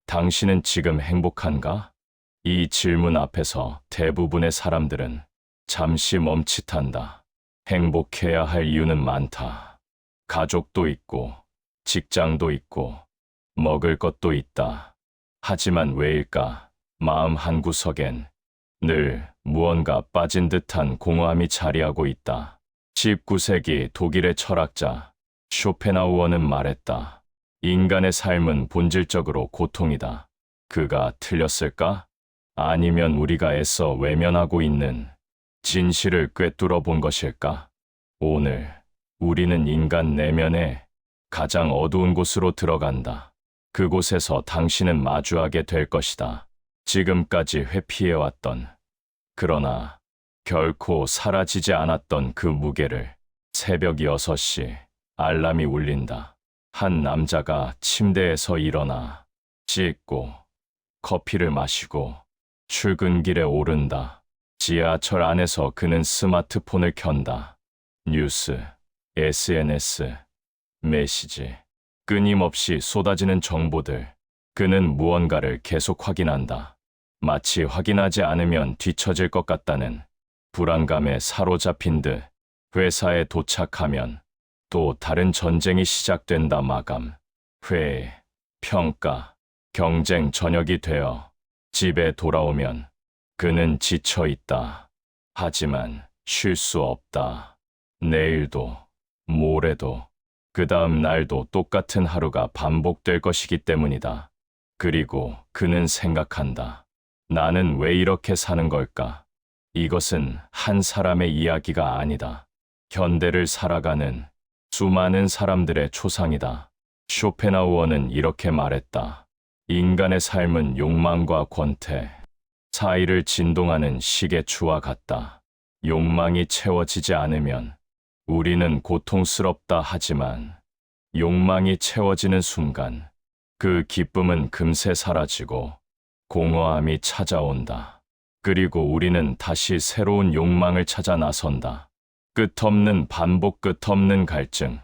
당신은 지금 행복한가? 이 질문 앞에서 대부분의 사람들은 잠시 멈칫한다. 행복해야 할 이유는 많다. 가족도 있고, 직장도 있고, 먹을 것도 있다. 하지만 왜일까? 마음 한구석엔 늘 무언가 빠진 듯한 공허함이 자리하고 있다. 19세기 독일의 철학자 쇼펜하우어는 말했다. 인간의 삶은 본질적으로 고통이다. 그가 틀렸을까? 아니면 우리가 애써 외면하고 있는 진실을 꿰뚫어 본 것일까? 오늘 우리는 인간 내면의 가장 어두운 곳으로 들어간다. 그곳에서 당신은 마주하게 될 것이다. 지금까지 회피해왔던, 그러나 결코 사라지지 않았던 그 무게를. 새벽 6시 알람이 울린다. 한 남자가 침대에서 일어나 씻고 커피를 마시고 출근길에 오른다. 지하철 안에서 그는 스마트폰을 켠다. 뉴스, SNS, 메시지, 끊임없이 쏟아지는 정보들. 그는 무언가를 계속 확인한다. 마치 확인하지 않으면 뒤처질 것 같다는 불안감에 사로잡힌 듯. 회사에 도착하면 또 다른 전쟁이 시작된다. 마감, 회의, 평가, 경쟁 저녁이 되어 집에 돌아오면 그는 지쳐 있다. 하지만 쉴 수 없다. 내일도, 모레도, 그 다음 날도 똑같은 하루가 반복될 것이기 때문이다. 그리고 그는 생각한다. 나는 왜 이렇게 사는 걸까? 이것은 한 사람의 이야기가 아니다. 현대를 살아가는 수많은 사람들의 초상이다. 쇼펜하우어는 이렇게 말했다. 인간의 삶은 욕망과 권태 사이를 진동하는 시계추와 같다. 욕망이 채워지지 않으면 우리는 고통스럽다. 하지만 욕망이 채워지는 순간 그 기쁨은 금세 사라지고 공허함이 찾아온다. 그리고 우리는 다시 새로운 욕망을 찾아 나선다. 끝없는 반복, 끝없는 갈증.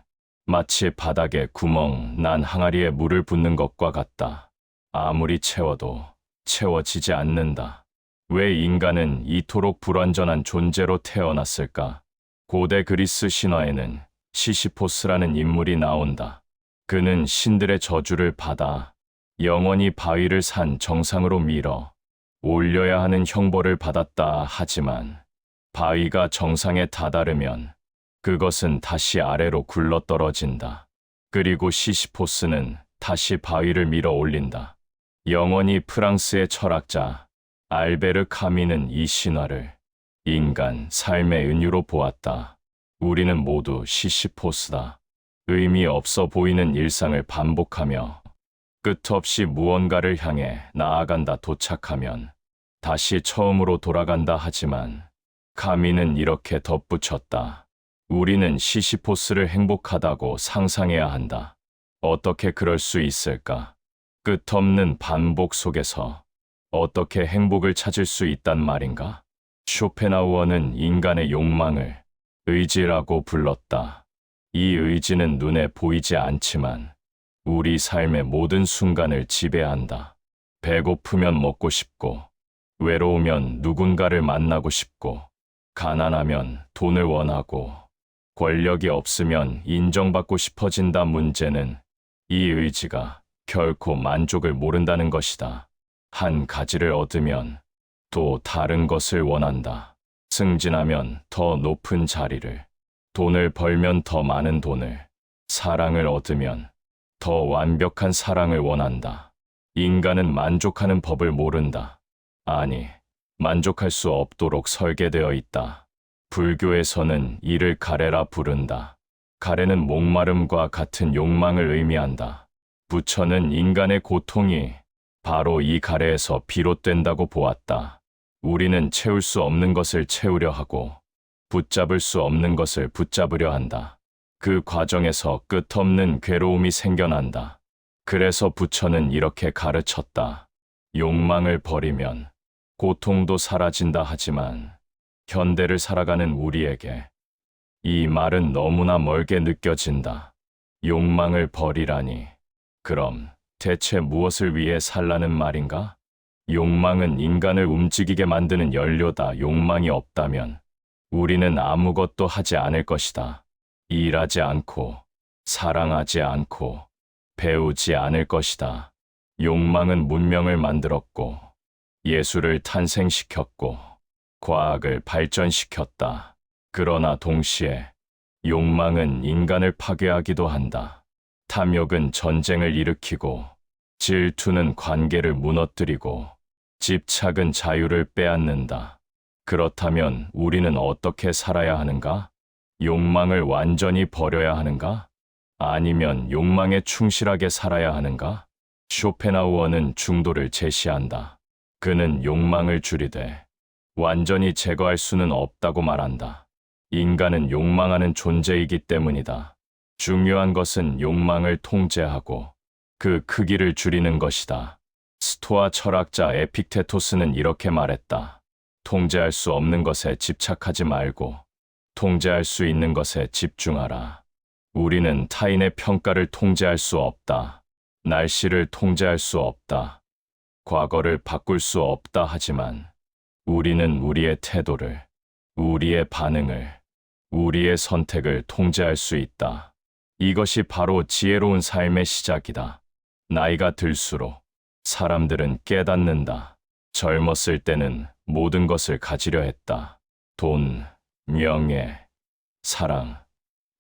마치 바닥에 구멍 난 항아리에 물을 붓는 것과 같다. 아무리 채워도 채워지지 않는다. 왜 인간은 이토록 불완전한 존재로 태어났을까? 고대 그리스 신화에는 시시포스라는 인물이 나온다. 그는 신들의 저주를 받아 영원히 바위를 산 정상으로 밀어 올려야 하는 형벌을 받았다. 하지만 바위가 정상에 다다르면 그것은 다시 아래로 굴러떨어진다. 그리고 시시포스는 다시 바위를 밀어 올린다. 영원히. 프랑스의 철학자 알베르 카미는 이 신화를 인간 삶의 은유로 보았다. 우리는 모두 시시포스다. 의미 없어 보이는 일상을 반복하며 끝없이 무언가를 향해 나아간다. 도착하면 다시 처음으로 돌아간다. 하지만 카미는 이렇게 덧붙였다. 우리는 시시포스를 행복하다고 상상해야 한다. 어떻게 그럴 수 있을까? 끝없는 반복 속에서 어떻게 행복을 찾을 수 있단 말인가? 쇼펜하우어는 인간의 욕망을 의지라고 불렀다. 이 의지는 눈에 보이지 않지만 우리 삶의 모든 순간을 지배한다. 배고프면 먹고 싶고, 외로우면 누군가를 만나고 싶고, 가난하면 돈을 원하고, 권력이 없으면 인정받고 싶어진다. 문제는 이 의지가 결코 만족을 모른다는 것이다. 한 가지를 얻으면 또 다른 것을 원한다. 승진하면 더 높은 자리를, 돈을 벌면 더 많은 돈을, 사랑을 얻으면 더 완벽한 사랑을 원한다. 인간은 만족하는 법을 모른다. 아니, 만족할 수 없도록 설계되어 있다. 불교에서는 이를 가래라 부른다. 가래는 목마름과 같은 욕망을 의미한다. 부처는 인간의 고통이 바로 이 가래에서 비롯된다고 보았다. 우리는 채울 수 없는 것을 채우려 하고 붙잡을 수 없는 것을 붙잡으려 한다. 그 과정에서 끝없는 괴로움이 생겨난다. 그래서 부처는 이렇게 가르쳤다. 욕망을 버리면 고통도 사라진다. 하지만 현대를 살아가는 우리에게 이 말은 너무나 멀게 느껴진다. 욕망을 버리라니. 그럼 대체 무엇을 위해 살라는 말인가? 욕망은 인간을 움직이게 만드는 연료다. 욕망이 없다면 우리는 아무것도 하지 않을 것이다. 일하지 않고, 사랑하지 않고, 배우지 않을 것이다. 욕망은 문명을 만들었고, 예술을 탄생시켰고, 과학을 발전시켰다. 그러나 동시에 욕망은 인간을 파괴하기도 한다. 탐욕은 전쟁을 일으키고, 질투는 관계를 무너뜨리고, 집착은 자유를 빼앗는다. 그렇다면 우리는 어떻게 살아야 하는가? 욕망을 완전히 버려야 하는가? 아니면 욕망에 충실하게 살아야 하는가? 쇼펜하우어는 중도를 제시한다. 그는 욕망을 줄이되 완전히 제거할 수는 없다고 말한다. 인간은 욕망하는 존재이기 때문이다. 중요한 것은 욕망을 통제하고 그 크기를 줄이는 것이다. 스토아 철학자 에픽테토스는 이렇게 말했다. 통제할 수 없는 것에 집착하지 말고 통제할 수 있는 것에 집중하라. 우리는 타인의 평가를 통제할 수 없다. 날씨를 통제할 수 없다. 과거를 바꿀 수 없다 하지만 우리는 우리의 태도를, 우리의 반응을, 우리의 선택을 통제할 수 있다. 이것이 바로 지혜로운 삶의 시작이다. 나이가 들수록 사람들은 깨닫는다. 젊었을 때는 모든 것을 가지려 했다. 돈, 명예, 사랑,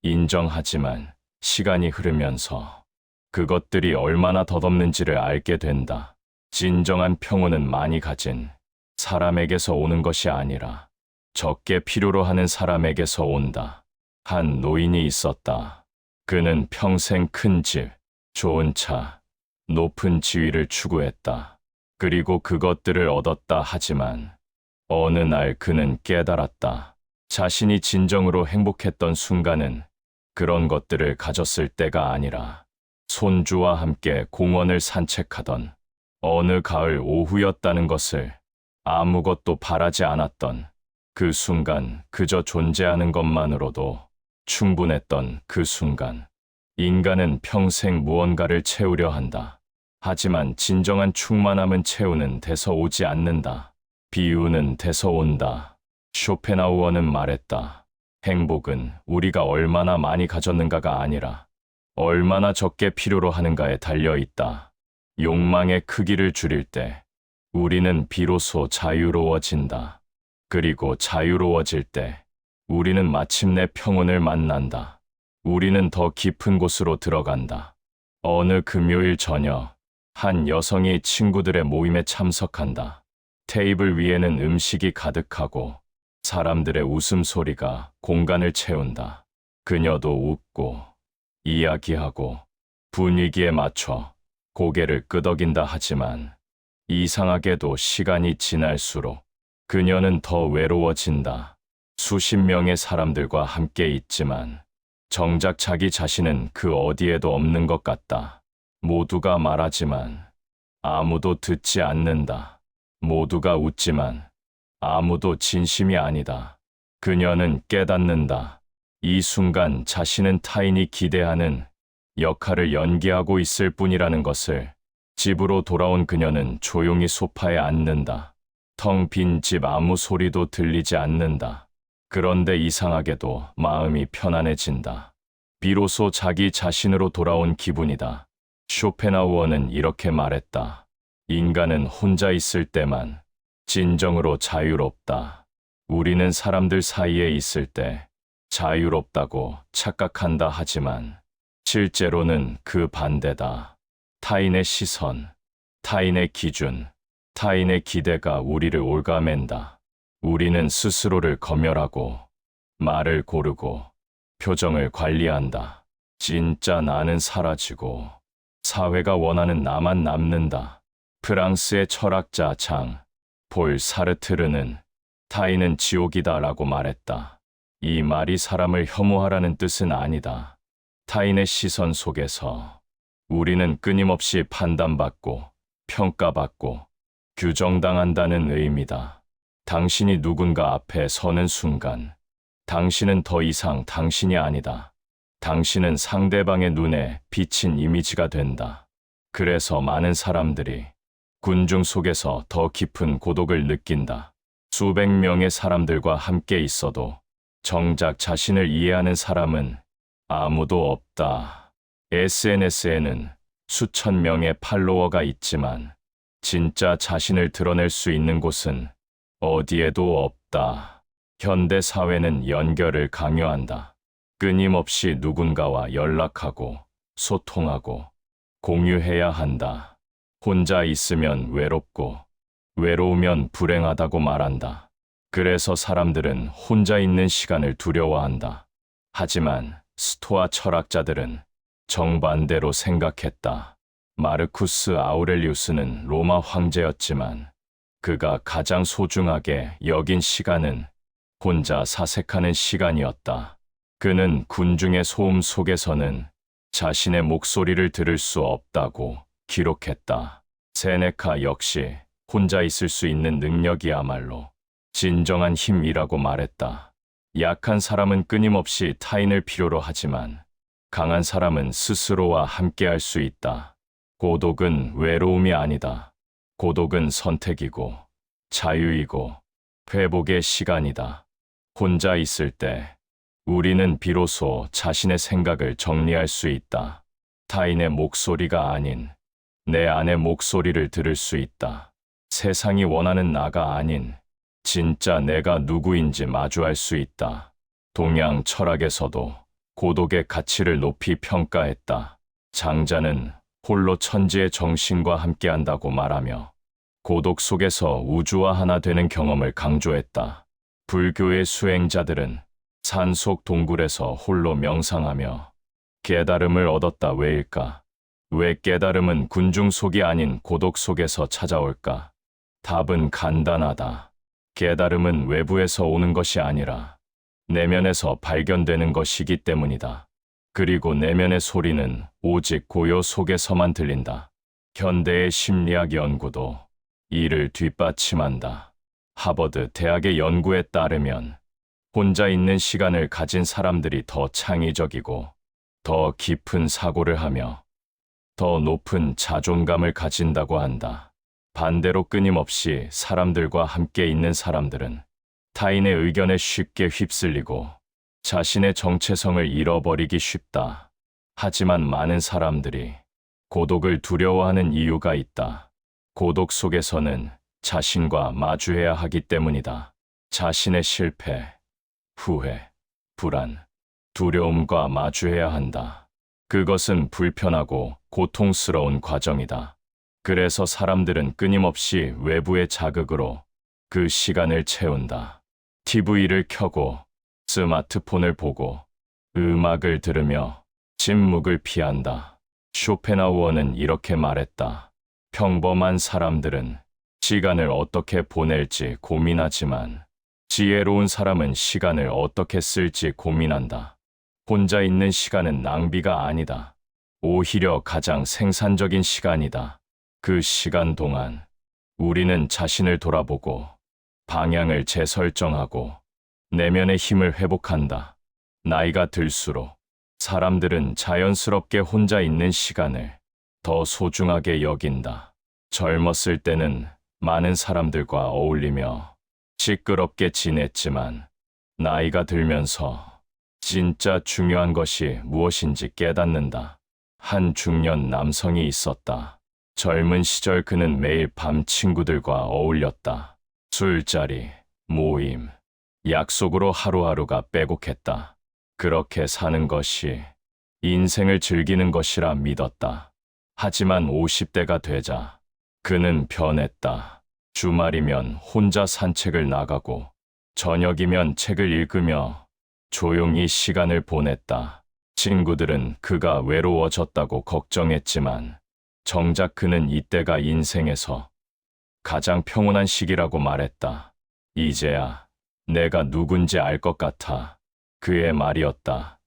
인정하지만 시간이 흐르면서 그것들이 얼마나 덧없는지를 알게 된다. 진정한 평온은 많이 가진 사람에게서 오는 것이 아니라 적게 필요로 하는 사람에게서 온다. 한 노인이 있었다. 그는 평생 큰 집, 좋은 차, 높은 지위를 추구했다. 그리고 그것들을 얻었다 하지만 어느 날 그는 깨달았다. 자신이 진정으로 행복했던 순간은 그런 것들을 가졌을 때가 아니라 손주와 함께 공원을 산책하던 어느 가을 오후였다는 것을, 아무것도 바라지 않았던 그 순간, 그저 존재하는 것만으로도 충분했던 그 순간. 인간은 평생 무언가를 채우려 한다. 하지만 진정한 충만함은 채우는 데서 오지 않는다. 비우는 데서 온다. 쇼펜하우어는 말했다. 행복은 우리가 얼마나 많이 가졌는가가 아니라 얼마나 적게 필요로 하는가에 달려 있다. 욕망의 크기를 줄일 때 우리는 비로소 자유로워진다. 그리고 자유로워질 때 우리는 마침내 평온을 만난다. 우리는 더 깊은 곳으로 들어간다. 어느 금요일 저녁, 한 여성이 친구들의 모임에 참석한다. 테이블 위에는 음식이 가득하고 사람들의 웃음소리가 공간을 채운다. 그녀도 웃고 이야기하고 분위기에 맞춰 고개를 끄덕인다 하지만 이상하게도 시간이 지날수록 그녀는 더 외로워진다. 수십 명의 사람들과 함께 있지만 정작 자기 자신은 그 어디에도 없는 것 같다. 모두가 말하지만 아무도 듣지 않는다. 모두가 웃지만 아무도 진심이 아니다. 그녀는 깨닫는다. 이 순간 자신은 타인이 기대하는 역할을 연기하고 있을 뿐이라는 것을. 집으로 돌아온 그녀는 조용히 소파에 앉는다. 텅 빈 집, 아무 소리도 들리지 않는다. 그런데 이상하게도 마음이 편안해진다. 비로소 자기 자신으로 돌아온 기분이다. 쇼펜하우어는 이렇게 말했다. 인간은 혼자 있을 때만 진정으로 자유롭다. 우리는 사람들 사이에 있을 때 자유롭다고 착각한다 하지만 실제로는 그 반대다. 타인의 시선, 타인의 기준, 타인의 기대가 우리를 올가맨다. 우리는 스스로를 검열하고 말을 고르고 표정을 관리한다. 진짜 나는 사라지고 사회가 원하는 나만 남는다. 프랑스의 철학자 장 폴 사르트르는 타인은 지옥이다라고 말했다. 이 말이 사람을 혐오하라는 뜻은 아니다. 타인의 시선 속에서 우리는 끊임없이 판단받고 평가받고 규정당한다는 의미다. 당신이 누군가 앞에 서는 순간 당신은 더 이상 당신이 아니다. 당신은 상대방의 눈에 비친 이미지가 된다. 그래서 많은 사람들이 군중 속에서 더 깊은 고독을 느낀다. 수백 명의 사람들과 함께 있어도 정작 자신을 이해하는 사람은 아무도 없다. SNS에는 수천 명의 팔로워가 있지만 진짜 자신을 드러낼 수 있는 곳은 어디에도 없다. 현대 사회는 연결을 강요한다. 끊임없이 누군가와 연락하고 소통하고 공유해야 한다. 혼자 있으면 외롭고 외로우면 불행하다고 말한다. 그래서 사람들은 혼자 있는 시간을 두려워한다. 하지만 스토아 철학자들은 정반대로 생각했다. 마르쿠스 아우렐리우스는 로마 황제였지만 그가 가장 소중하게 여긴 시간은 혼자 사색하는 시간이었다. 그는 군중의 소음 속에서는 자신의 목소리를 들을 수 없다고 기록했다. 세네카 역시 혼자 있을 수 있는 능력이야말로 진정한 힘이라고 말했다. 약한 사람은 끊임없이 타인을 필요로 하지만 강한 사람은 스스로와 함께할 수 있다. 고독은 외로움이 아니다. 고독은 선택이고 자유이고 회복의 시간이다. 혼자 있을 때 우리는 비로소 자신의 생각을 정리할 수 있다. 타인의 목소리가 아닌 내 안의 목소리를 들을 수 있다. 세상이 원하는 나가 아닌 진짜 내가 누구인지 마주할 수 있다. 동양 철학에서도 고독의 가치를 높이 평가했다. 장자는 홀로 천지의 정신과 함께한다고 말하며 고독 속에서 우주와 하나 되는 경험을 강조했다. 불교의 수행자들은 산속 동굴에서 홀로 명상하며 깨달음을 얻었다. 왜일까? 왜 깨달음은 군중 속이 아닌 고독 속에서 찾아올까? 답은 간단하다. 깨달음은 외부에서 오는 것이 아니라 내면에서 발견되는 것이기 때문이다. 그리고 내면의 소리는 오직 고요 속에서만 들린다. 현대의 심리학 연구도 이를 뒷받침한다. 하버드 대학의 연구에 따르면 혼자 있는 시간을 가진 사람들이 더 창의적이고 더 깊은 사고를 하며 더 높은 자존감을 가진다고 한다. 반대로 끊임없이 사람들과 함께 있는 사람들은 타인의 의견에 쉽게 휩쓸리고 자신의 정체성을 잃어버리기 쉽다. 하지만 많은 사람들이 고독을 두려워하는 이유가 있다. 고독 속에서는 자신과 마주해야 하기 때문이다. 자신의 실패, 후회, 불안, 두려움과 마주해야 한다. 그것은 불편하고 고통스러운 과정이다. 그래서 사람들은 끊임없이 외부의 자극으로 그 시간을 채운다. TV를 켜고 스마트폰을 보고 음악을 들으며 침묵을 피한다. 쇼펜하우어는 이렇게 말했다. 평범한 사람들은 시간을 어떻게 보낼지 고민하지만 지혜로운 사람은 시간을 어떻게 쓸지 고민한다. 혼자 있는 시간은 낭비가 아니다. 오히려 가장 생산적인 시간이다. 그 시간 동안 우리는 자신을 돌아보고 방향을 재설정하고 내면의 힘을 회복한다. 나이가 들수록 사람들은 자연스럽게 혼자 있는 시간을 더 소중하게 여긴다. 젊었을 때는 많은 사람들과 어울리며 시끄럽게 지냈지만 나이가 들면서 진짜 중요한 것이 무엇인지 깨닫는다. 한 중년 남성이 있었다. 젊은 시절 그는 매일 밤 친구들과 어울렸다. 술자리, 모임, 약속으로 하루하루가 빼곡했다. 그렇게 사는 것이 인생을 즐기는 것이라 믿었다. 하지만 50대가 되자 그는 변했다. 주말이면 혼자 산책을 나가고 저녁이면 책을 읽으며 조용히 시간을 보냈다. 친구들은 그가 외로워졌다고 걱정했지만 정작 그는 이때가 인생에서 가장 평온한 시기라고 말했다. 이제야 내가 누군지 알 것 같아. 그의 말이었다.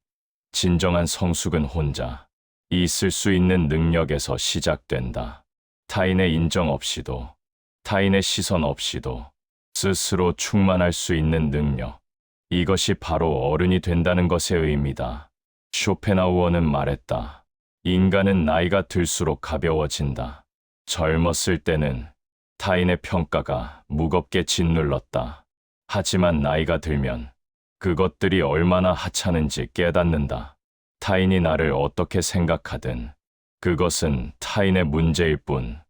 진정한 성숙은 혼자 있을 수 있는 능력에서 시작된다. 타인의 인정 없이도, 타인의 시선 없이도 스스로 충만할 수 있는 능력. 이것이 바로 어른이 된다는 것의 의미다. 쇼펜하우어는 말했다. 인간은 나이가 들수록 가벼워진다. 젊었을 때는 타인의 평가가 무겁게 짓눌렀다. 하지만 나이가 들면 그것들이 얼마나 하찮은지 깨닫는다. 타인이 나를 어떻게 생각하든 그것은 타인의 문제일 뿐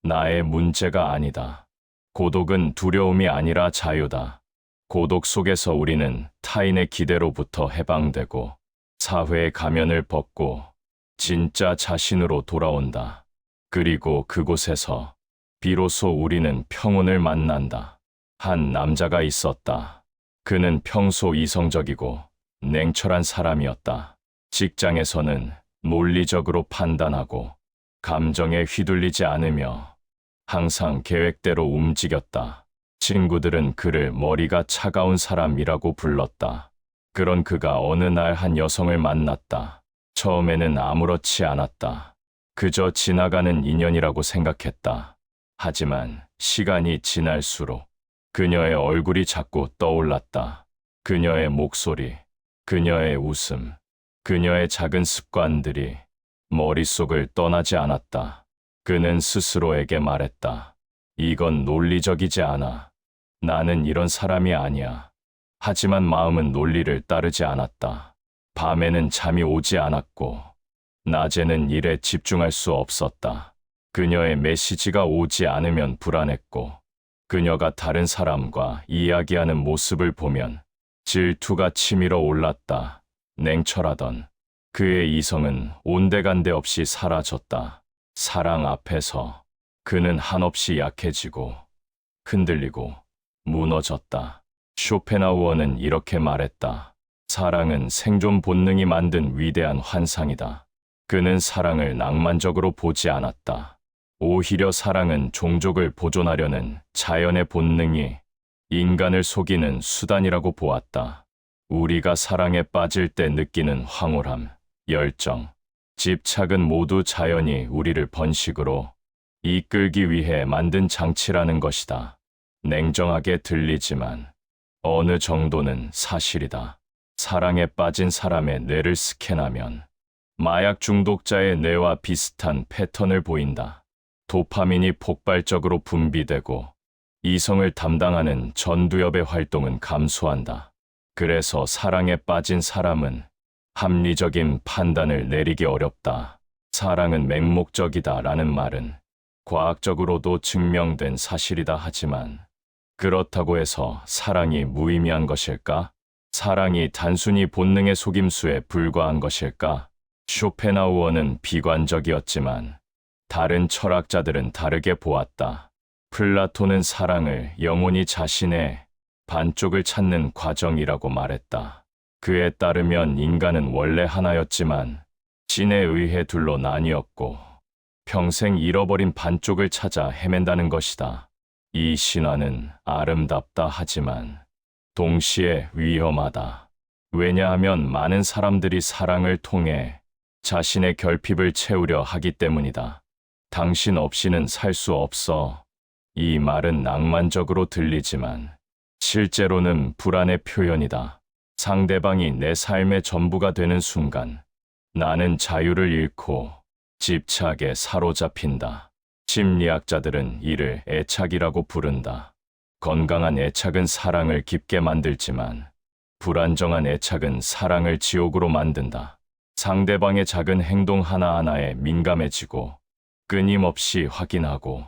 나의 문제가 아니다. 고독은 두려움이 아니라 자유다. 고독 속에서 우리는 타인의 기대로부터 해방되고 사회의 가면을 벗고 진짜 자신으로 돌아온다. 그리고 그곳에서 비로소 우리는 평온을 만난다. 한 남자가 있었다. 그는 평소 이성적이고 냉철한 사람이었다. 직장에서는 논리적으로 판단하고 감정에 휘둘리지 않으며 항상 계획대로 움직였다. 친구들은 그를 머리가 차가운 사람이라고 불렀다. 그런 그가 어느 날 한 여성을 만났다. 처음에는 아무렇지 않았다. 그저 지나가는 인연이라고 생각했다. 하지만 시간이 지날수록 그녀의 얼굴이 자꾸 떠올랐다. 그녀의 목소리, 그녀의 웃음, 그녀의 작은 습관들이 머릿속을 떠나지 않았다. 그는 스스로에게 말했다. 이건 논리적이지 않아. 나는 이런 사람이 아니야. 하지만 마음은 논리를 따르지 않았다. 밤에는 잠이 오지 않았고 낮에는 일에 집중할 수 없었다. 그녀의 메시지가 오지 않으면 불안했고 그녀가 다른 사람과 이야기하는 모습을 보면 질투가 치밀어 올랐다. 냉철하던 그의 이성은 온데간데 없이 사라졌다. 사랑 앞에서 그는 한없이 약해지고 흔들리고 무너졌다. 쇼펜하우어는 이렇게 말했다. 사랑은 생존 본능이 만든 위대한 환상이다. 그는 사랑을 낭만적으로 보지 않았다. 오히려 사랑은 종족을 보존하려는 자연의 본능이 인간을 속이는 수단이라고 보았다. 우리가 사랑에 빠질 때 느끼는 황홀함, 열정, 집착은 모두 자연이 우리를 번식으로 이끌기 위해 만든 장치라는 것이다. 냉정하게 들리지만 어느 정도는 사실이다. 사랑에 빠진 사람의 뇌를 스캔하면 마약 중독자의 뇌와 비슷한 패턴을 보인다. 도파민이 폭발적으로 분비되고 이성을 담당하는 전두엽의 활동은 감소한다. 그래서 사랑에 빠진 사람은 합리적인 판단을 내리기 어렵다. 사랑은 맹목적이다라는 말은 과학적으로도 증명된 사실이다. 하지만 그렇다고 해서 사랑이 무의미한 것일까? 사랑이 단순히 본능의 속임수에 불과한 것일까? 쇼펜하우어는 비관적이었지만 다른 철학자들은 다르게 보았다. 플라톤은 사랑을 영혼이 자신의 반쪽을 찾는 과정이라고 말했다. 그에 따르면 인간은 원래 하나였지만 신에 의해 둘로 나뉘었고 평생 잃어버린 반쪽을 찾아 헤맨다는 것이다. 이 신화는 아름답다 하지만 동시에 위험하다. 왜냐하면 많은 사람들이 사랑을 통해 자신의 결핍을 채우려 하기 때문이다. 당신 없이는 살 수 없어. 이 말은 낭만적으로 들리지만 실제로는 불안의 표현이다. 상대방이 내 삶의 전부가 되는 순간 나는 자유를 잃고 집착에 사로잡힌다. 심리학자들은 이를 애착이라고 부른다. 건강한 애착은 사랑을 깊게 만들지만 불안정한 애착은 사랑을 지옥으로 만든다. 상대방의 작은 행동 하나하나에 민감해지고 끊임없이 확인하고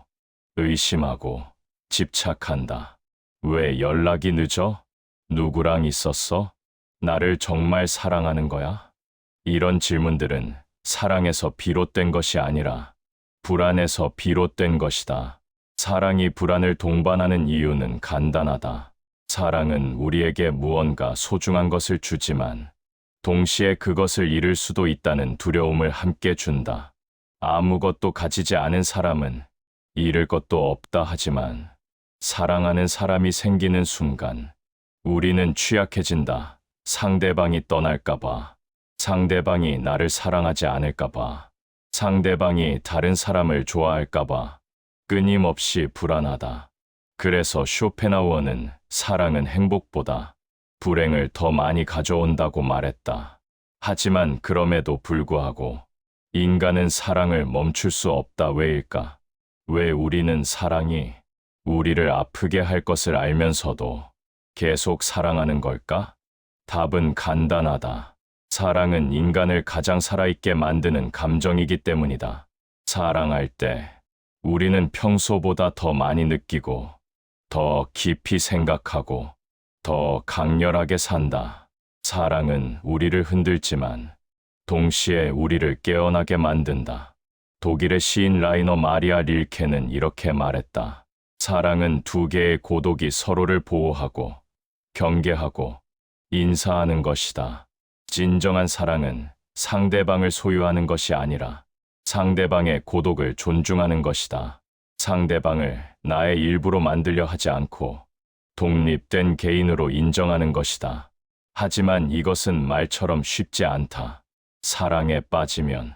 의심하고 집착한다. 왜 연락이 늦어? 누구랑 있었어? 나를 정말 사랑하는 거야? 이런 질문들은 사랑에서 비롯된 것이 아니라 불안에서 비롯된 것이다. 사랑이 불안을 동반하는 이유는 간단하다. 사랑은 우리에게 무언가 소중한 것을 주지만 동시에 그것을 잃을 수도 있다는 두려움을 함께 준다. 아무것도 가지지 않은 사람은 잃을 것도 없다 하지만 사랑하는 사람이 생기는 순간 우리는 취약해진다. 상대방이 떠날까봐, 상대방이 나를 사랑하지 않을까봐, 상대방이 다른 사람을 좋아할까봐 끊임없이 불안하다. 그래서 쇼펜하우어는 사랑은 행복보다 불행을 더 많이 가져온다고 말했다. 하지만 그럼에도 불구하고 인간은 사랑을 멈출 수 없다 왜일까? 왜 우리는 사랑이 우리를 아프게 할 것을 알면서도 계속 사랑하는 걸까? 답은 간단하다. 사랑은 인간을 가장 살아있게 만드는 감정이기 때문이다. 사랑할 때 우리는 평소보다 더 많이 느끼고, 더 깊이 생각하고, 더 강렬하게 산다. 사랑은 우리를 흔들지만 동시에 우리를 깨어나게 만든다. 독일의 시인 라이너 마리아 릴케는 이렇게 말했다. 사랑은 두 개의 고독이 서로를 보호하고, 경계하고, 인사하는 것이다. 진정한 사랑은 상대방을 소유하는 것이 아니라 상대방의 고독을 존중하는 것이다. 상대방을 나의 일부로 만들려 하지 않고 독립된 개인으로 인정하는 것이다. 하지만 이것은 말처럼 쉽지 않다. 사랑에 빠지면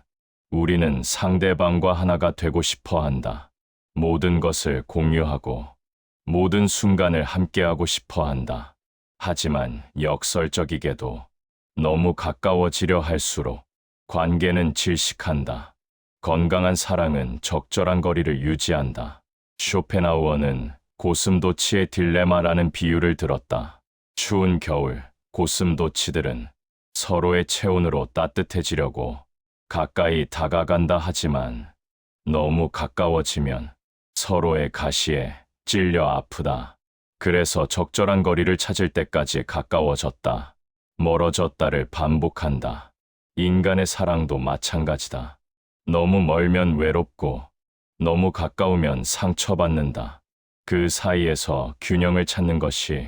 우리는 상대방과 하나가 되고 싶어 한다. 모든 것을 공유하고 모든 순간을 함께하고 싶어 한다. 하지만 역설적이게도 너무 가까워지려 할수록 관계는 질식한다. 건강한 사랑은 적절한 거리를 유지한다. 쇼펜하우어는 고슴도치의 딜레마라는 비유를 들었다. 추운 겨울, 고슴도치들은 서로의 체온으로 따뜻해지려고 가까이 다가간다 하지만 너무 가까워지면 서로의 가시에 찔려 아프다. 그래서 적절한 거리를 찾을 때까지 가까워졌다. 멀어졌다를 반복한다. 인간의 사랑도 마찬가지다. 너무 멀면 외롭고 너무 가까우면 상처받는다. 그 사이에서 균형을 찾는 것이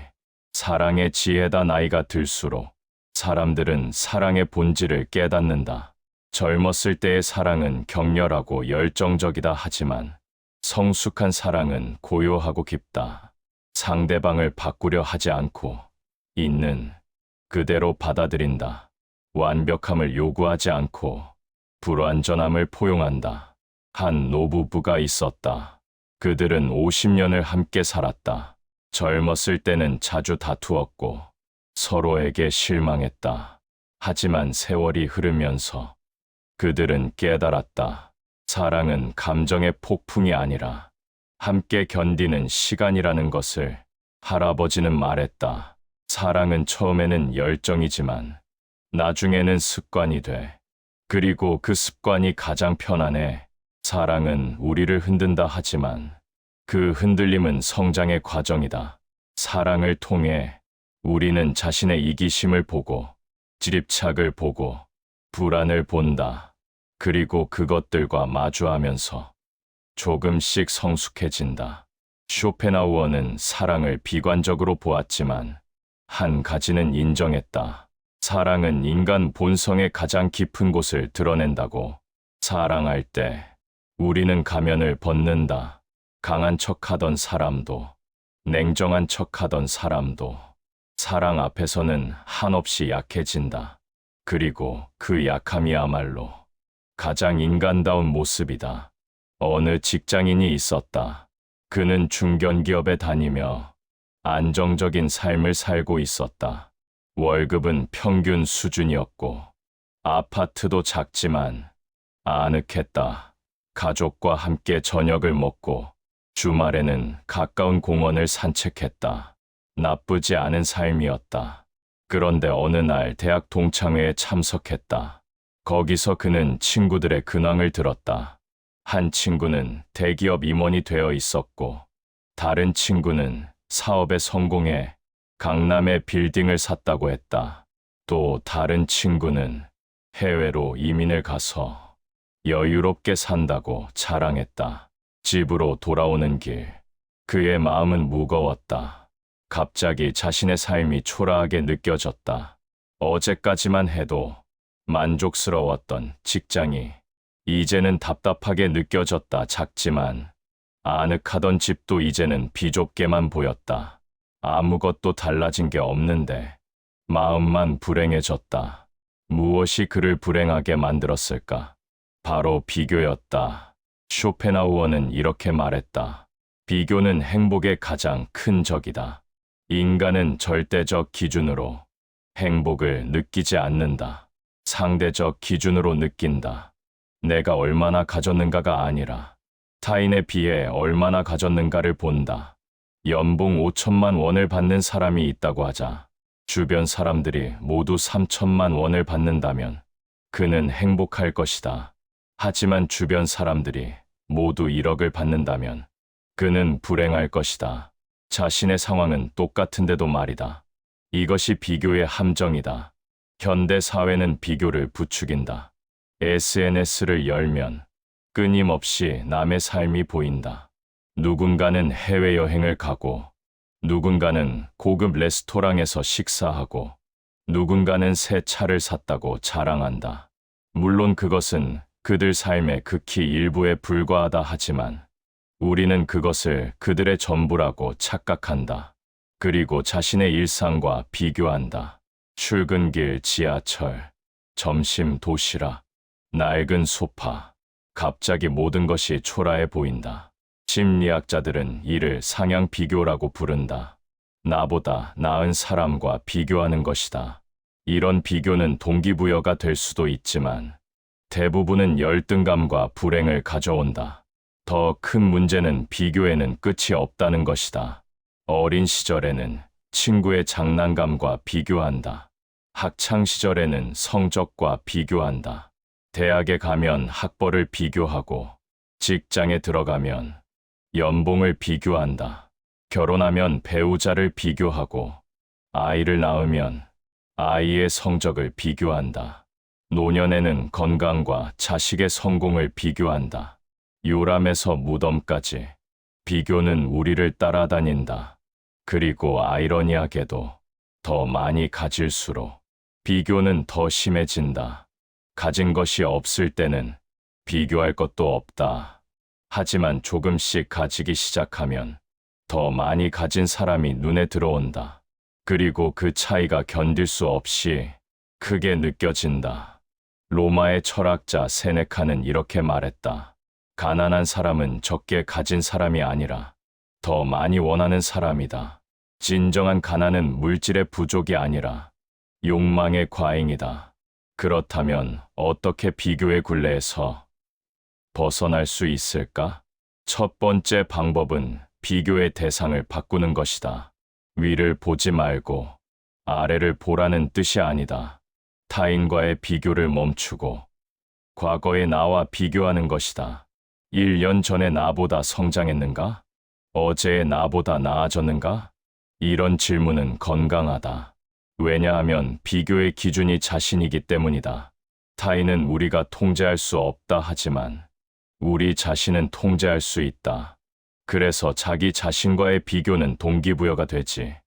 사랑의 지혜다. 나이가 들수록 사람들은 사랑의 본질을 깨닫는다. 젊었을 때의 사랑은 격렬하고 열정적이다 하지만 성숙한 사랑은 고요하고 깊다. 상대방을 바꾸려 하지 않고 있는 그대로 받아들인다. 완벽함을 요구하지 않고 불완전함을 포용한다. 한 노부부가 있었다. 그들은 50년을 함께 살았다. 젊었을 때는 자주 다투었고 서로에게 실망했다. 하지만 세월이 흐르면서 그들은 깨달았다. 사랑은 감정의 폭풍이 아니라 함께 견디는 시간이라는 것을. 할아버지는 말했다. 사랑은 처음에는 열정이지만 나중에는 습관이 돼. 그리고 그 습관이 가장 편안해. 사랑은 우리를 흔든다 하지만 그 흔들림은 성장의 과정이다. 사랑을 통해 우리는 자신의 이기심을 보고, 집착을 보고, 불안을 본다. 그리고 그것들과 마주하면서 조금씩 성숙해진다. 쇼펜하우어는 사랑을 비관적으로 보았지만 한 가지는 인정했다. 사랑은 인간 본성의 가장 깊은 곳을 드러낸다고. 사랑할 때 우리는 가면을 벗는다. 강한 척하던 사람도, 냉정한 척하던 사람도 사랑 앞에서는 한없이 약해진다. 그리고 그 약함이야말로 가장 인간다운 모습이다. 어느 직장인이 있었다. 그는 중견기업에 다니며 안정적인 삶을 살고 있었다. 월급은 평균 수준이었고 아파트도 작지만 아늑했다. 가족과 함께 저녁을 먹고 주말에는 가까운 공원을 산책했다. 나쁘지 않은 삶이었다. 그런데 어느 날 대학 동창회에 참석했다. 거기서 그는 친구들의 근황을 들었다. 한 친구는 대기업 임원이 되어 있었고 다른 친구는 사업에 성공해 강남에 빌딩을 샀다고 했다. 또 다른 친구는 해외로 이민을 가서 여유롭게 산다고 자랑했다. 집으로 돌아오는 길, 그의 마음은 무거웠다. 갑자기 자신의 삶이 초라하게 느껴졌다. 어제까지만 해도 만족스러웠던 직장이 이제는 답답하게 느껴졌다. 작지만 아늑하던 집도 이제는 비좁게만 보였다. 아무것도 달라진 게 없는데 마음만 불행해졌다. 무엇이 그를 불행하게 만들었을까? 바로 비교였다. 쇼펜하우어는 이렇게 말했다. 비교는 행복의 가장 큰 적이다. 인간은 절대적 기준으로 행복을 느끼지 않는다. 상대적 기준으로 느낀다. 내가 얼마나 가졌는가가 아니라 타인에 비해 얼마나 가졌는가를 본다. 연봉 5천만 원을 받는 사람이 있다고 하자. 주변 사람들이 모두 3천만 원을 받는다면 그는 행복할 것이다. 하지만 주변 사람들이 모두 1억을 받는다면 그는 불행할 것이다. 자신의 상황은 똑같은데도 말이다. 이것이 비교의 함정이다. 현대 사회는 비교를 부추긴다. SNS를 열면 끊임없이 남의 삶이 보인다. 누군가는 해외여행을 가고, 누군가는 고급 레스토랑에서 식사하고, 누군가는 새 차를 샀다고 자랑한다. 물론 그것은 그들 삶의 극히 일부에 불과하다 하지만 우리는 그것을 그들의 전부라고 착각한다. 그리고 자신의 일상과 비교한다. 출근길 지하철, 점심 도시락, 낡은 소파. 갑자기 모든 것이 초라해 보인다. 심리학자들은 이를 상향 비교라고 부른다. 나보다 나은 사람과 비교하는 것이다. 이런 비교는 동기부여가 될 수도 있지만 대부분은 열등감과 불행을 가져온다. 더 큰 문제는 비교에는 끝이 없다는 것이다. 어린 시절에는 친구의 장난감과 비교한다. 학창 시절에는 성적과 비교한다. 대학에 가면 학벌을 비교하고, 직장에 들어가면 연봉을 비교한다. 결혼하면 배우자를 비교하고, 아이를 낳으면 아이의 성적을 비교한다. 노년에는 건강과 자식의 성공을 비교한다. 요람에서 무덤까지 비교는 우리를 따라다닌다. 그리고 아이러니하게도 더 많이 가질수록 비교는 더 심해진다. 가진 것이 없을 때는 비교할 것도 없다. 하지만 조금씩 가지기 시작하면 더 많이 가진 사람이 눈에 들어온다. 그리고 그 차이가 견딜 수 없이 크게 느껴진다. 로마의 철학자 세네카는 이렇게 말했다. 가난한 사람은 적게 가진 사람이 아니라 더 많이 원하는 사람이다. 진정한 가난은 물질의 부족이 아니라 욕망의 과잉이다. 그렇다면 어떻게 비교의 굴레에서 벗어날 수 있을까? 첫 번째 방법은 비교의 대상을 바꾸는 것이다. 위를 보지 말고 아래를 보라는 뜻이 아니다. 타인과의 비교를 멈추고 과거의 나와 비교하는 것이다. 1년 전의 나보다 성장했는가? 어제의 나보다 나아졌는가? 이런 질문은 건강하다. 왜냐하면 비교의 기준이 자신이기 때문이다. 타인은 우리가 통제할 수 없다 하지만 우리 자신은 통제할 수 있다. 그래서 자기 자신과의 비교는 동기부여가 되지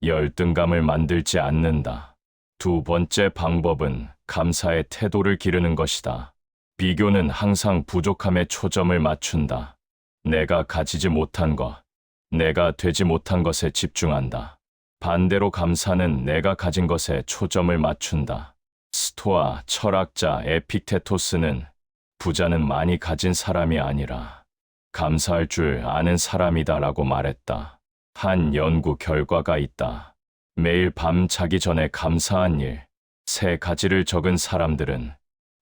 열등감을 만들지 않는다. 두 번째 방법은 감사의 태도를 기르는 것이다. 비교는 항상 부족함에 초점을 맞춘다. 내가 가지지 못한 것, 내가 되지 못한 것에 집중한다. 반대로 감사는 내가 가진 것에 초점을 맞춘다. 스토아 철학자 에픽테토스는 부자는 많이 가진 사람이 아니라 감사할 줄 아는 사람이다라고 말했다. 한 연구 결과가 있다. 매일 밤 자기 전에 감사한 일, 3가지를 적은 사람들은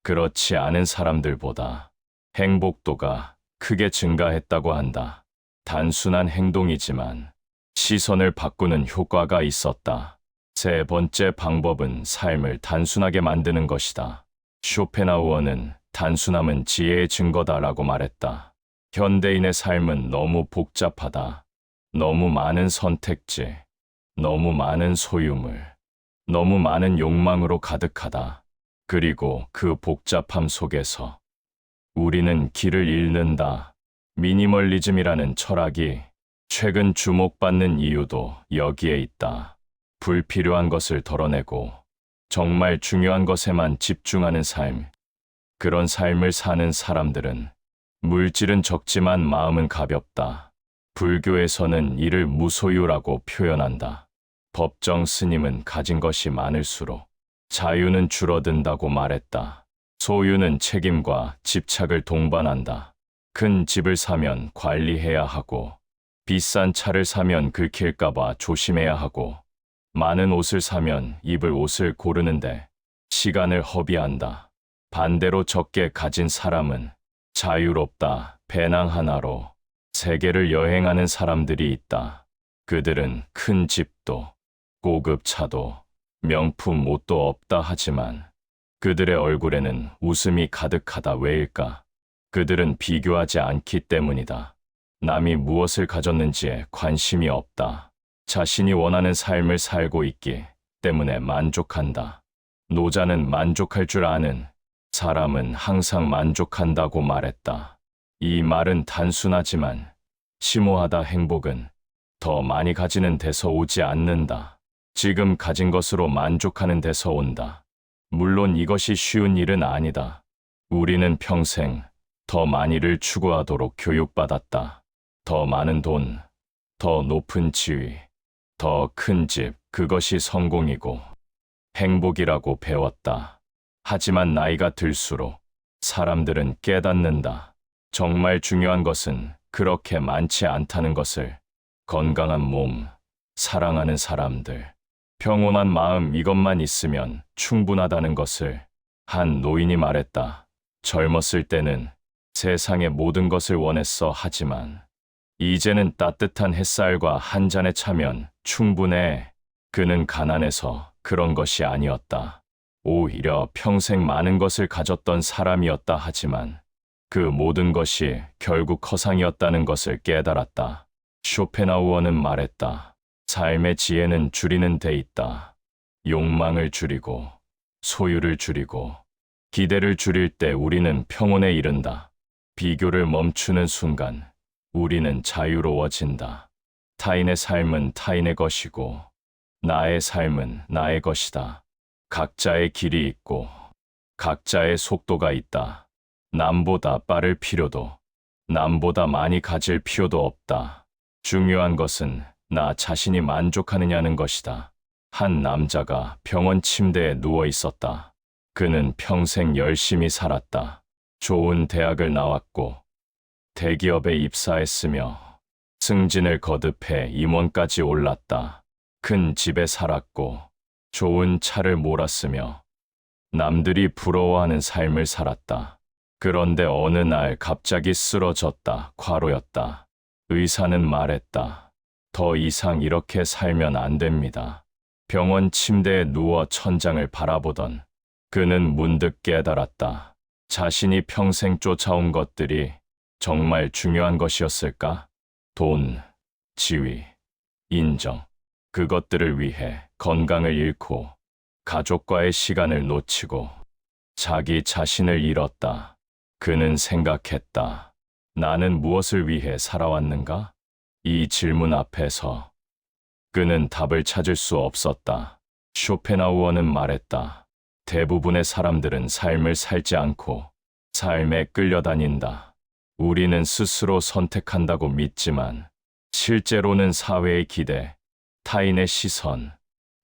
그렇지 않은 사람들보다 행복도가 크게 증가했다고 한다. 단순한 행동이지만 시선을 바꾸는 효과가 있었다. 세 번째 방법은 삶을 단순하게 만드는 것이다. 쇼펜하우어는 단순함은 지혜의 증거다라고 말했다. 현대인의 삶은 너무 복잡하다. 너무 많은 선택지, 너무 많은 소유물, 너무 많은 욕망으로 가득하다. 그리고 그 복잡함 속에서 우리는 길을 잃는다. 미니멀리즘이라는 철학이 최근 주목받는 이유도 여기에 있다. 불필요한 것을 덜어내고 정말 중요한 것에만 집중하는 삶. 그런 삶을 사는 사람들은 물질은 적지만 마음은 가볍다. 불교에서는 이를 무소유라고 표현한다. 법정 스님은 가진 것이 많을수록 자유는 줄어든다고 말했다. 소유는 책임과 집착을 동반한다. 큰 집을 사면 관리해야 하고, 비싼 차를 사면 긁힐까봐 조심해야 하고, 많은 옷을 사면 입을 옷을 고르는데 시간을 허비한다. 반대로 적게 가진 사람은 자유롭다. 배낭 하나로 세계를 여행하는 사람들이 있다. 그들은 큰 집도, 고급 차도, 명품 옷도 없다 하지만 그들의 얼굴에는 웃음이 가득하다. 왜일까? 그들은 비교하지 않기 때문이다. 남이 무엇을 가졌는지에 관심이 없다. 자신이 원하는 삶을 살고 있기 때문에 만족한다. 노자는 만족할 줄 아는 사람은 항상 만족한다고 말했다. 이 말은 단순하지만 심오하다. 행복은 더 많이 가지는 데서 오지 않는다. 지금 가진 것으로 만족하는 데서 온다. 물론 이것이 쉬운 일은 아니다. 우리는 평생 더 많이를 추구하도록 교육받았다. 더 많은 돈, 더 높은 지위, 더 큰 집, 그것이 성공이고 행복이라고 배웠다. 하지만 나이가 들수록 사람들은 깨닫는다. 정말 중요한 것은 그렇게 많지 않다는 것을. 건강한 몸, 사랑하는 사람들, 평온한 마음, 이것만 있으면 충분하다는 것을. 한 노인이 말했다. 젊었을 때는 세상의 모든 것을 원했어. 하지만 이제는 따뜻한 햇살과 한 잔의 차면 충분해. 그는 가난해서 그런 것이 아니었다. 오히려 평생 많은 것을 가졌던 사람이었다. 하지만 그 모든 것이 결국 허상이었다는 것을 깨달았다. 쇼펜하우어는 말했다. 삶의 지혜는 줄이는 데 있다. 욕망을 줄이고, 소유를 줄이고, 기대를 줄일 때 우리는 평온에 이른다. 비교를 멈추는 순간 우리는 자유로워진다. 타인의 삶은 타인의 것이고 나의 삶은 나의 것이다. 각자의 길이 있고 각자의 속도가 있다. 남보다 빠를 필요도 남보다 많이 가질 필요도 없다. 중요한 것은 나 자신이 만족하느냐는 것이다. 한 남자가 병원 침대에 누워 있었다. 그는 평생 열심히 살았다. 좋은 대학을 나왔고 대기업에 입사했으며 승진을 거듭해 임원까지 올랐다. 큰 집에 살았고 좋은 차를 몰았으며 남들이 부러워하는 삶을 살았다. 그런데 어느 날 갑자기 쓰러졌다. 과로였다. 의사는 말했다. 더 이상 이렇게 살면 안 됩니다. 병원 침대에 누워 천장을 바라보던 그는 문득 깨달았다. 자신이 평생 쫓아온 것들이 정말 중요한 것이었을까? 돈, 지위, 인정. 그것들을 위해 건강을 잃고 가족과의 시간을 놓치고 자기 자신을 잃었다. 그는 생각했다. 나는 무엇을 위해 살아왔는가? 이 질문 앞에서 그는 답을 찾을 수 없었다. 쇼펜하우어는 말했다. 대부분의 사람들은 삶을 살지 않고 삶에 끌려다닌다. 우리는 스스로 선택한다고 믿지만 실제로는 사회의 기대, 타인의 시선,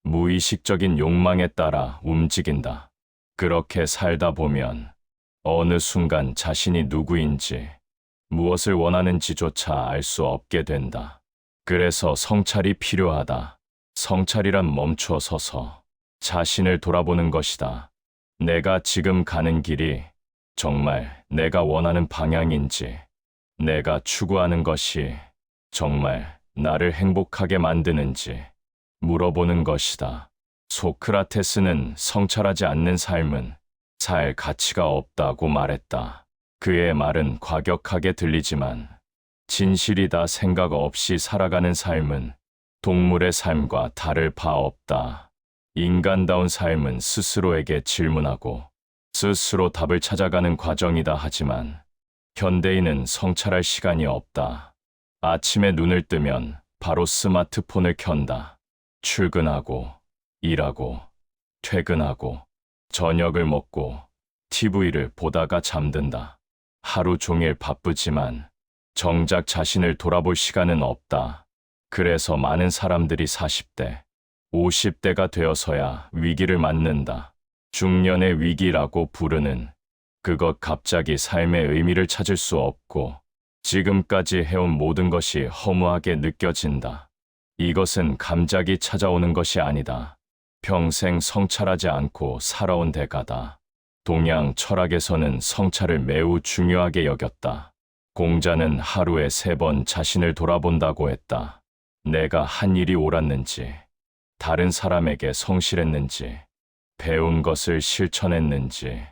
무의식적인 욕망에 따라 움직인다. 그렇게 살다 보면 어느 순간 자신이 누구인지, 무엇을 원하는지조차 알 수 없게 된다. 그래서 성찰이 필요하다. 성찰이란 멈춰 서서 자신을 돌아보는 것이다. 내가 지금 가는 길이 정말 내가 원하는 방향인지, 내가 추구하는 것이 정말 나를 행복하게 만드는지 물어보는 것이다. 소크라테스는 성찰하지 않는 삶은 살 가치가 없다고 말했다. 그의 말은 과격하게 들리지만 진실이다. 생각 없이 살아가는 삶은 동물의 삶과 다를 바 없다. 인간다운 삶은 스스로에게 질문하고 스스로 답을 찾아가는 과정이다. 하지만 현대인은 성찰할 시간이 없다. 아침에 눈을 뜨면 바로 스마트폰을 켠다. 출근하고, 일하고, 퇴근하고, 저녁을 먹고, TV를 보다가 잠든다. 하루 종일 바쁘지만 정작 자신을 돌아볼 시간은 없다. 그래서 많은 사람들이 40대, 50대가 되어서야 위기를 맞는다. 중년의 위기라고 부르는 그것. 갑자기 삶의 의미를 찾을 수 없고 지금까지 해온 모든 것이 허무하게 느껴진다. 이것은 갑자기 찾아오는 것이 아니다. 평생 성찰하지 않고 살아온 대가다. 동양 철학에서는 성찰을 매우 중요하게 여겼다. 공자는 하루에 3번 자신을 돌아본다고 했다. 내가 한 일이 옳았는지, 다른 사람에게 성실했는지, 배운 것을 실천했는지,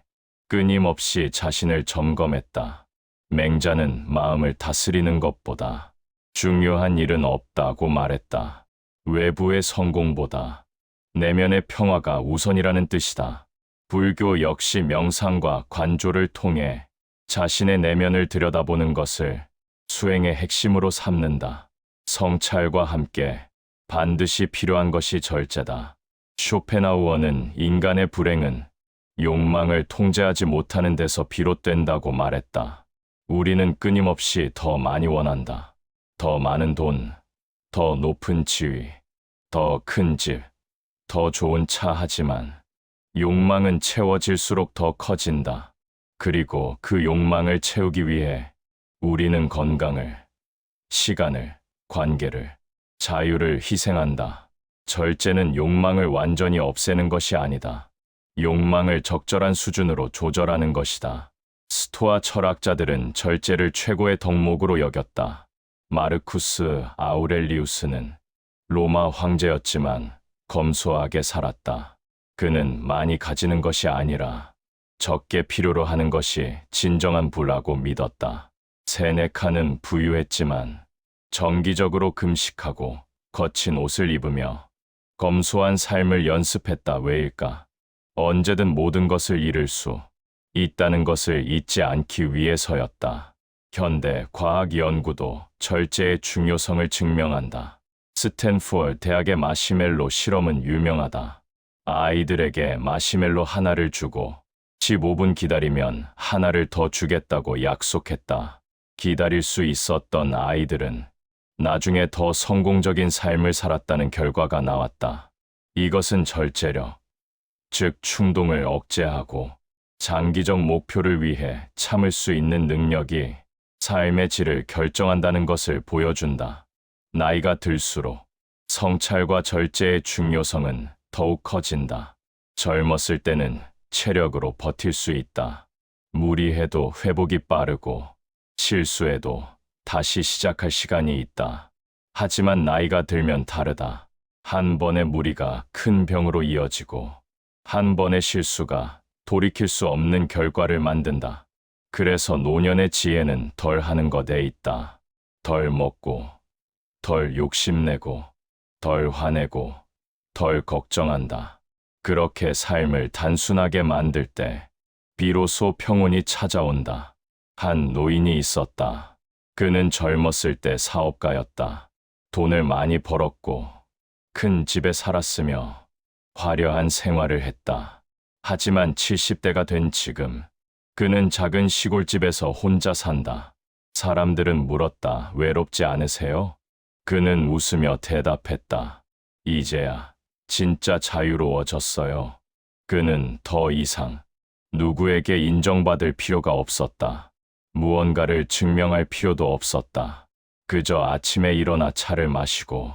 끊임없이 자신을 점검했다. 맹자는 마음을 다스리는 것보다 중요한 일은 없다고 말했다. 외부의 성공보다 내면의 평화가 우선이라는 뜻이다. 불교 역시 명상과 관조를 통해 자신의 내면을 들여다보는 것을 수행의 핵심으로 삼는다. 성찰과 함께 반드시 필요한 것이 절제다. 쇼펜하우어는 인간의 불행은 욕망을 통제하지 못하는 데서 비롯된다고 말했다. 우리는 끊임없이 더 많이 원한다. 더 많은 돈, 더 높은 지위, 더 큰 집, 더 좋은 차. 하지만 욕망은 채워질수록 더 커진다. 그리고 그 욕망을 채우기 위해 우리는 건강을, 시간을, 관계를, 자유를 희생한다. 절제는 욕망을 완전히 없애는 것이 아니다. 욕망을 적절한 수준으로 조절하는 것이다. 스토아 철학자들은 절제를 최고의 덕목으로 여겼다. 마르쿠스 아우렐리우스는 로마 황제였지만 검소하게 살았다. 그는 많이 가지는 것이 아니라 적게 필요로 하는 것이 진정한 부라고 믿었다. 세네카는 부유했지만 정기적으로 금식하고 거친 옷을 입으며 검소한 삶을 연습했다. 왜일까? 언제든 모든 것을 잃을 수 있다는 것을 잊지 않기 위해서였다. 현대 과학 연구도 절제의 중요성을 증명한다. 스탠포드 대학의 마시멜로 실험은 유명하다. 아이들에게 마시멜로 하나를 주고 15분 기다리면 하나를 더 주겠다고 약속했다. 기다릴 수 있었던 아이들은 나중에 더 성공적인 삶을 살았다는 결과가 나왔다. 이것은 절제력, 즉 충동을 억제하고 장기적 목표를 위해 참을 수 있는 능력이 삶의 질을 결정한다는 것을 보여준다. 나이가 들수록 성찰과 절제의 중요성은 더욱 커진다. 젊었을 때는 체력으로 버틸 수 있다. 무리해도 회복이 빠르고 실수해도 다시 시작할 시간이 있다. 하지만 나이가 들면 다르다. 한 번의 무리가 큰 병으로 이어지고 한 번의 실수가 돌이킬 수 없는 결과를 만든다. 그래서 노년의 지혜는 덜 하는 것에 있다. 덜 먹고, 덜 욕심내고, 덜 화내고, 덜 걱정한다. 그렇게 삶을 단순하게 만들 때 비로소 평온이 찾아온다. 한 노인이 있었다. 그는 젊었을 때 사업가였다. 돈을 많이 벌었고 큰 집에 살았으며 화려한 생활을 했다. 하지만 70대가 된 지금 그는 작은 시골집에서 혼자 산다. 사람들은 물었다. 외롭지 않으세요? 그는 웃으며 대답했다. 이제야 진짜 자유로워졌어요. 그는 더 이상 누구에게 인정받을 필요가 없었다. 무언가를 증명할 필요도 없었다. 그저 아침에 일어나 차를 마시고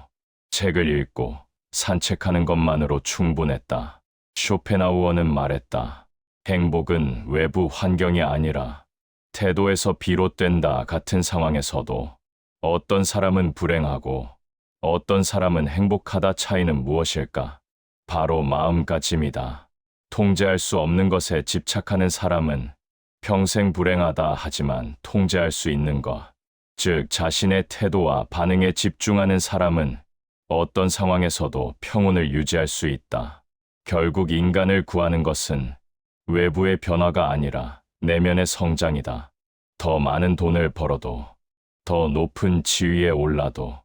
책을 읽고 산책하는 것만으로 충분했다. 쇼펜하우어는 말했다. 행복은 외부 환경이 아니라 태도에서 비롯된다. 같은 상황에서도 어떤 사람은 불행하고 어떤 사람은 행복하다. 차이는 무엇일까? 바로 마음가짐이다. 통제할 수 없는 것에 집착하는 사람은 평생 불행하다. 하지만 통제할 수 있는 것, 즉 자신의 태도와 반응에 집중하는 사람은 어떤 상황에서도 평온을 유지할 수 있다. 결국 인간을 구하는 것은 외부의 변화가 아니라 내면의 성장이다. 더 많은 돈을 벌어도, 더 높은 지위에 올라도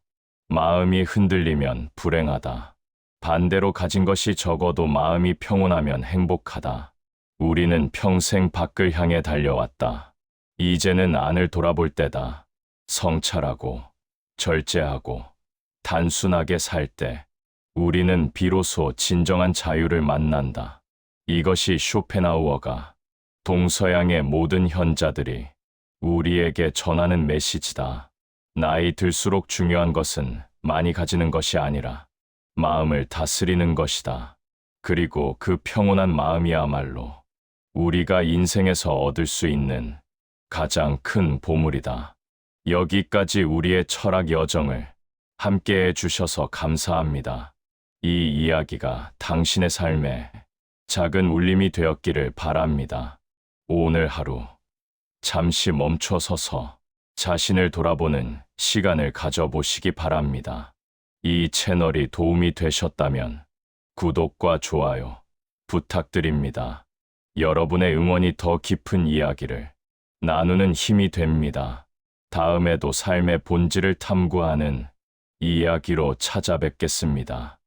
마음이 흔들리면 불행하다. 반대로 가진 것이 적어도 마음이 평온하면 행복하다. 우리는 평생 밖을 향해 달려왔다. 이제는 안을 돌아볼 때다. 성찰하고 절제하고 단순하게 살 때 우리는 비로소 진정한 자유를 만난다. 이것이 쇼펜하우어가 동서양의 모든 현자들이 우리에게 전하는 메시지다. 나이 들수록 중요한 것은 많이 가지는 것이 아니라 마음을 다스리는 것이다. 그리고 그 평온한 마음이야말로 우리가 인생에서 얻을 수 있는 가장 큰 보물이다. 여기까지 우리의 철학 여정을 함께 해주셔서 감사합니다. 이 이야기가 당신의 삶에 작은 울림이 되었기를 바랍니다. 오늘 하루 잠시 멈춰 서서 자신을 돌아보는 시간을 가져보시기 바랍니다. 이 채널이 도움이 되셨다면 구독과 좋아요 부탁드립니다. 여러분의 응원이 더 깊은 이야기를 나누는 힘이 됩니다. 다음에도 삶의 본질을 탐구하는 이야기로 찾아뵙겠습니다.